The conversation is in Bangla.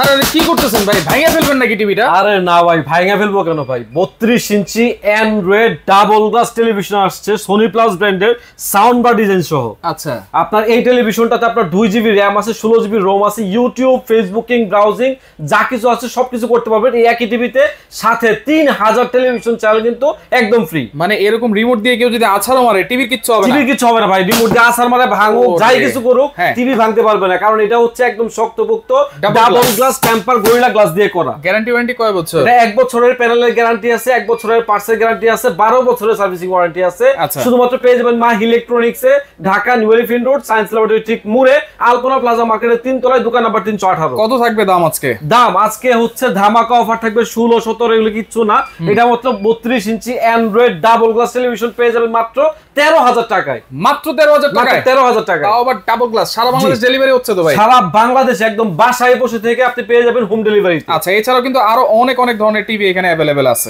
আরে কি করতেছেন ভাই, ভাঙা ফেলবেন নাকি টিভিটা? আরে না ভাই, ভাঙা ফেলবো কেন ভাই? 32 ইঞ্চি অ্যান্ড্রয়েড ডাবল গ্লাস টেলিভিশন আসছে সোনি প্লাস ব্র্যান্ডের, সাউন্ড বার ডিজাইন সহ। আচ্ছা, আপনার এই টেলিভিশনটাতে আপনার 2GB র‍্যাম আছে, 16GB রোম আছে, ইউটিউব, ফেসবুকিং, ব্রাউজিং যা কিছু আছে সবকিছু করতে পারবেন এই একই টিভিতে। সাথে 3000 টেলিভিশন চ্যানেল কিন্তু একদম ফ্রি। মানে এরকম রিমোট দিয়ে কেউ যদি আছাড়ও মারে টিভি কিচ্ছু হবে না? টিভি কিছু হবে না ভাই, রিমোট দিয়ে আছাড় মারে ভাঙুক যাই কিছু করুক টিভি ভাঙতে পারবে না, কারণ এটা হচ্ছে একদম শক্তপোক্ত double glass temper gorilla glass দিয়ে করা। গ্যারান্টি ওয়ারেন্টি কয় বছর? এটা 1 বছরের প্যানেলের গ্যারান্টি আছে, 1 বছরের পার্টসের গ্যারান্টি আছে, 12 বছরের সার্ভিসিং ওয়ারেন্টি আছে। শুধুমাত্র পেয়ে যাবেন মা ইলেকট্রনিক্সে, Dhaka new elephant road, science laboratory ঠিক মুড়ে, আলপনা প্লাজা মার্কেটের 3 তলায়, দোকান নাম্বার 318। কত থাকবে দাম আজকে? দাম আজকে হচ্ছে ধামাকা অফার থাকবে 16, 17 এগুলো কিচ্ছু না। এটা মাত্র 32 ইঞ্চি অ্যান্ড্রয়েড ডাবল গ্লাস টেলিভিশন পেয়ে যাবেন মাত্র 13000 টাকায়। মাত্র 13000 টাকায়? 13000 টাকায়, তাও আবার ডাবল গ্লাস। সারা বাংলাদেশ ডেলিভারি হচ্ছে তো ভাই? সারা বাংলাদেশ একদম বাসায় বসে থেকে আপনি পেয়ে যাবেন হোম ডেলিভারি। আচ্ছা, এছাড়াও কিন্তু আরো অনেক অনেক ধরনের টিভি এখানে অ্যাভেলেবেল আছে।